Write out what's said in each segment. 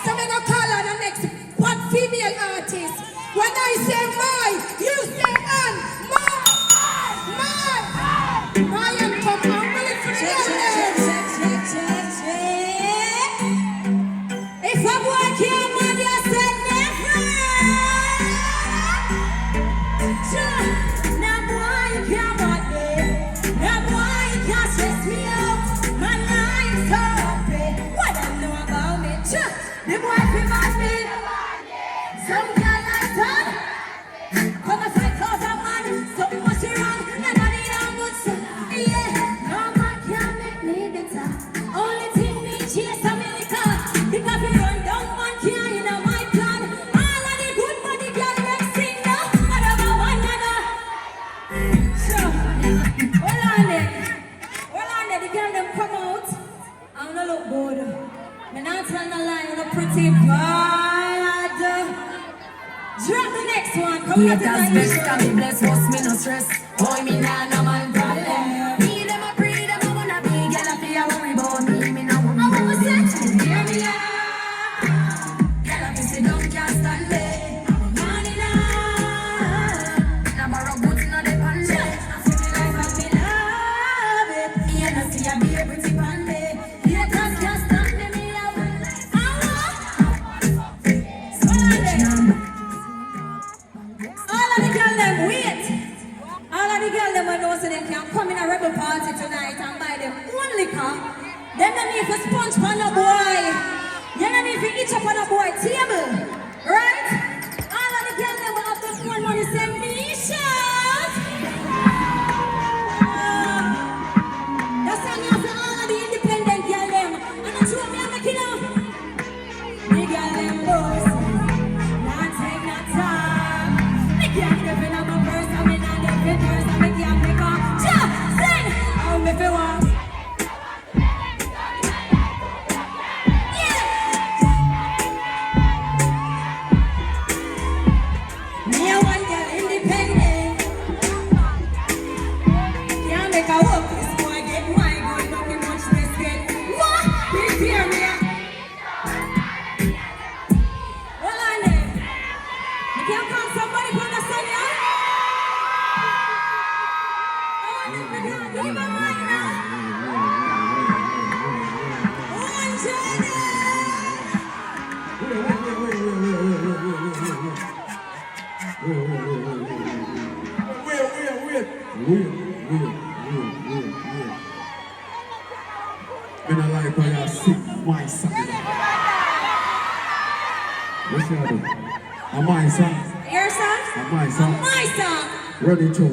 So I'm gonna call on the next one female artist. When I say my, you say on. Moyann, come on, will it for the if a boy can't man, you said never. Now boy, you can't want me. Now boy, you can't stress me out. My life's so happy. What I know about me? The boy feel about me. Some girl like that. Come and fight cause a man. Some must be wrong. And I need a good son. Yeah. No man can make me better. Only thing me chase a miracle. Because we run down man can't in my plan. All of the good body girl make sing now. And over one another. Sure. Hold on there. Hold on there. The girl them come out. I wanna look good. Me not tell no lie. You look pretty bad. Drop the next one. Come on to the best, can be blessed, what's me no stress. Boy, me nah no man problem. Me them a pray, them a wanna be. Girl, I feel worry about me, me no want. I wanna set you, hear me out. Girl, I feel say don't can't stand it. Money now. Now borrow goods, no they pan it. I feel me like I feel love it. Yeah, no see I be a pretty pan it. Yeah, cause can't stand me, me love it. all of the girl them wait. All of the girl them know so them can come in a rebel party tonight and buy them one liquor. Them don't need to sponge for no boy. You don't need to eat up on a boy table. Right? All of the girl them will have to spend money send me shout. That's how you for all of the independent girl them. And that's what me I'm making up. The girl them boss. Not take no time. Me can't live in my purse. I'm in a different verse. I me can't pick up. Just sing. How me feel want. Me a one girl independent. Can't make a walk. This boy get my good. Nothing much less get. What? This here me. Hold on there. You can't call somebody for the sun, yeah? Give me my mind now. One Jayden. Me not like how you sing my song. What's your do? A my song. Your song? A my song. My song. Ready to.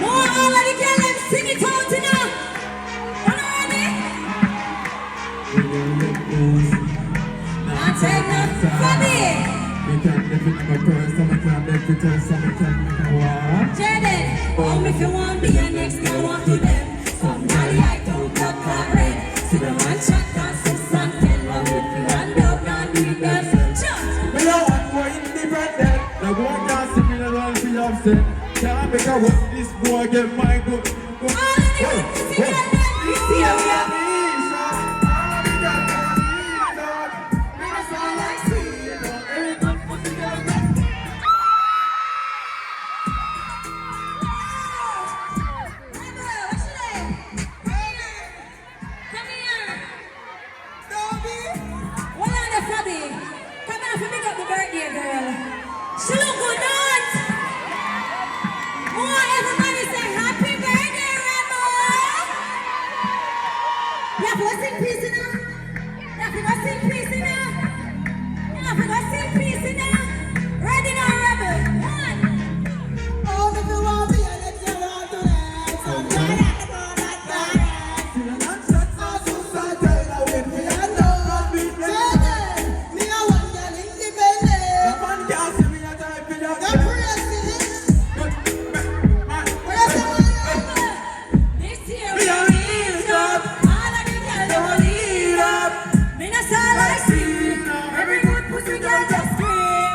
More all of the girls them sing it out now. Hold on ready? Not take no funny. Me can't live in my purse, so me can't live it else, so me can't make a walk. Jayden, if you want be your next girl, want to them. Somebody I don't got that red. See the man shot and Susan tell her if you land up, not leave them. Me no want boy independent. The boy can't see me, no one be upset. Can't make a walk, this boy get my good. All of the women sing that you see how we are. She look good, don't? Oh, everybody say happy birthday, Remo! You have to go sing peace now? You have to go sing peace now? You have to go sing peace now? Ready now, Rebel? One. Oh, if you want me, I'll let you run to that. Somebody at the bar like that. See the man shot for Susan, tell her when we are done. Me a one girl independent. The man can't see me, I type it up. This year we are lead up. All of the girls they will lead up. Me not say like see. Every good pussy girl just scream.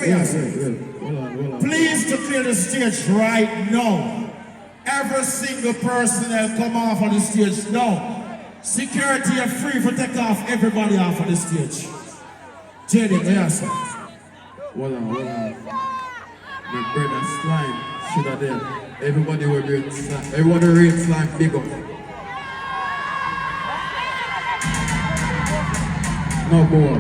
serious. Please to clear the stage right now. Every single personnel come off of the stage now. Security are free for take off everybody off of the stage. Jayden, yes sir. Hold on. My brother slime should have there. Everybody will rate slime. Everybody rate slime big up. No more.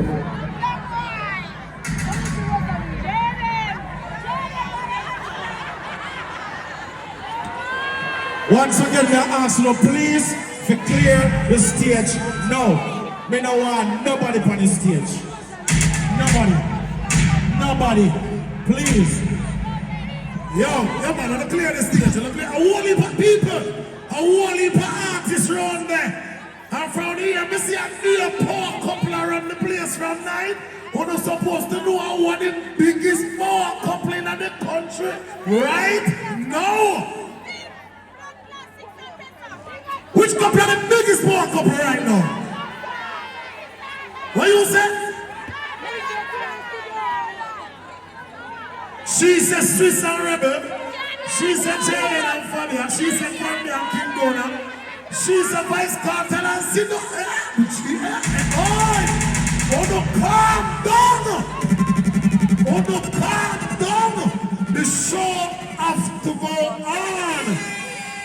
Once again, we are asking you please to clear the stage. No, we don't want nobody on the stage. Nobody, please. Yo, man, let's clear the stage. Let's clear a whole heap of people, a whole heap of artists around there. And from here, I see a new poor couple around the place from night. Who are supposed to know one of the biggest poor couple in the country right now. Which couple are the biggest poor couple right now? What you say? She's a Swiss and Rebel. She's a Jayden and Fabian. She's a Brandy and King Dona. She's a Vice Cartel and Sido. Oh, no, calm down. Oh, no, calm down. The show has to go on.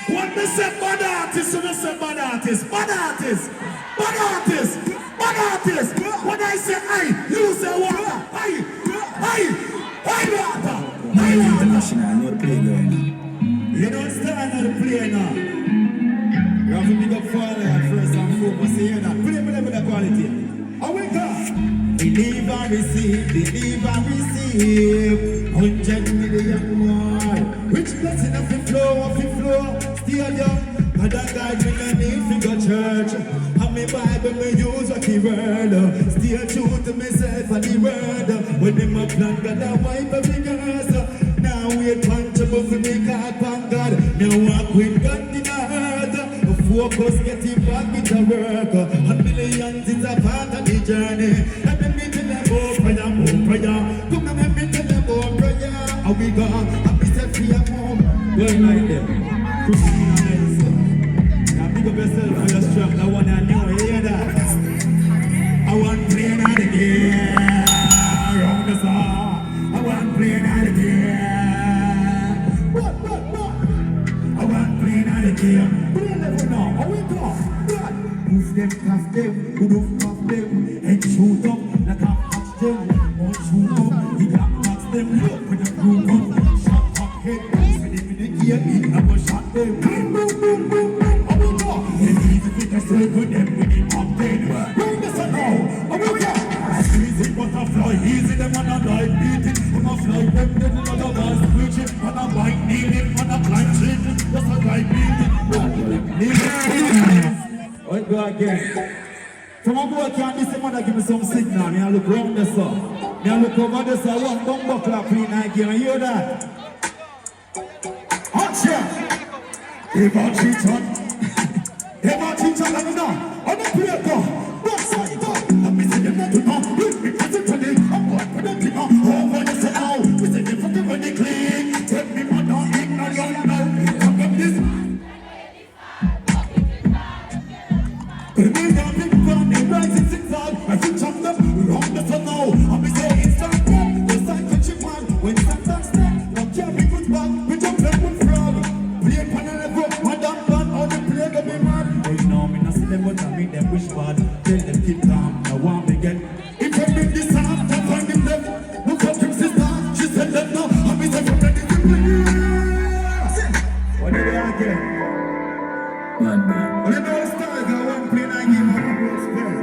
When they say bad artists, they say bad artists. Bad artists. Bad artists. Bad artists. When I say I, you say what? I. International, no play going on. You don't stand on the play now. You have to pick up father at first and foremost. Say that. Play with the quality. I wake up. Believe and receive, believe and receive. 100 million more. Rich blessing of the flow, still young. And that guy bring a need to go church. And me Bible me use a key word. Stay true to myself and the word. When them a plan, God a wipe every curse. Now we punchable for me God thank God. Now walk with God in the earth. Focus getting back with the work. And millions is a part of the journey. And let me tell them more prayer. Come on, let me tell them more prayer. How we go, and we set free at home. Well, like them. Now pick up yourself for your strap. That one I know, you hear that? I want playing out the game. Round the song. I want playing out the game. What? I want playing out the game. Play level now. How we go? Move them, cast them, who don't cuff them. And shoot up, like I catch them. Or shoot up, he got catch them. Look with the group up. Shot up head. With him in the gear, I go shot them. Boom. How we go? And easy fit to stay with them with him up then. Bring this on now. How we go? Easy butterfly, easy them on a die beating. On a fly them, then another guy's preaching. On a bike kneeling, on a climb cheating. Just a guy beating. Alright, go again. From a boy can't this man give me some signal. Me I look round this up. Me I look over this up. One bum buckler clean again. You hear that? Hot shot. If I cheat on, let me know. On the play go. Both side go. Let me see them not to know. With me present today. I'm going for the thing. Oh, what you say now? We say them fucking when they clean. Take me man down, ignorant now. Come up this. Rising six out, I think I'm the wrong the sun now. I'll be saying start up, the side catching man. When sometimes step, now carry good back, we jump like one frog. Play a panel and rock, madam band, all the play go be mad. Right now, me not see them, but I make them wish bad. Tell them keep calm, I want me get. If I make this sound, I find him left. Look up him sister, she said that now. I'll be saying ready to play. What did I get? Man. When you know style, I want to play that game, I want to spell.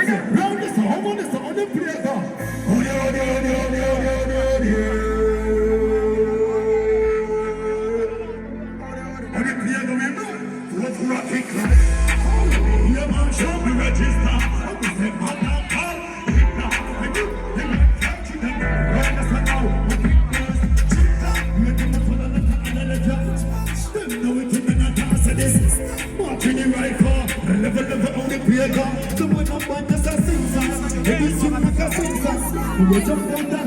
Round this home on this on the play go. On the play go me. What's rocking class? Yeah man, show me register. I be say man now call. I do. They might catch you them. Round this now. You think the full of the judge. Them know it in the dance of this. Marching the right for. Level on the play go. The one up on the sing songs. Every song like a sing songs. We jump on the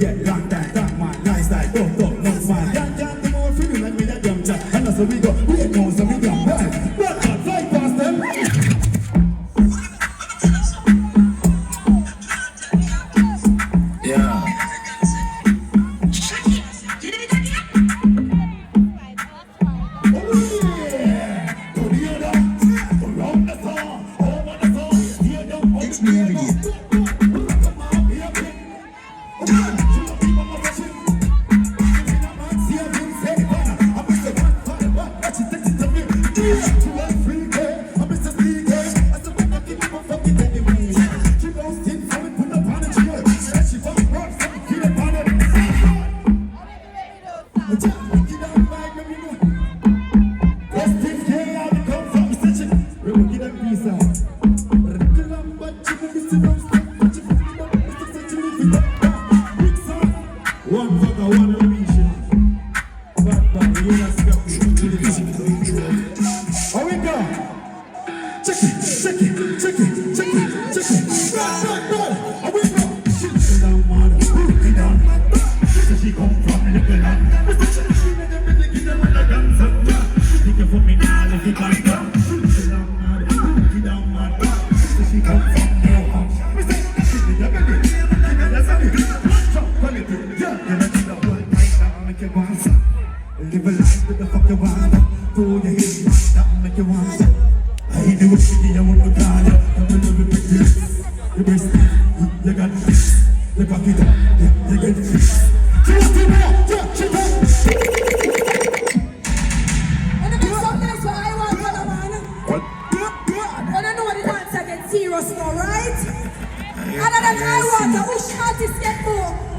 yeah, rock that, man, nice that, go, love man. Can't do more for you like me, that young chat. And that's how we go, we ain't know, so we got right. But fight past them. Yeah. It's me every day. Live a life with the fuck you want. Throw your head back, that make you want. I ain't never see you want to call you. I'm a little bit this. You breast, you got this. You back it up, you get this. She wants to know, yeah, she does. And the next song is what I want, brother man. What? When I know the dance I get serious now, right? Other than I want, the Ush artist get more.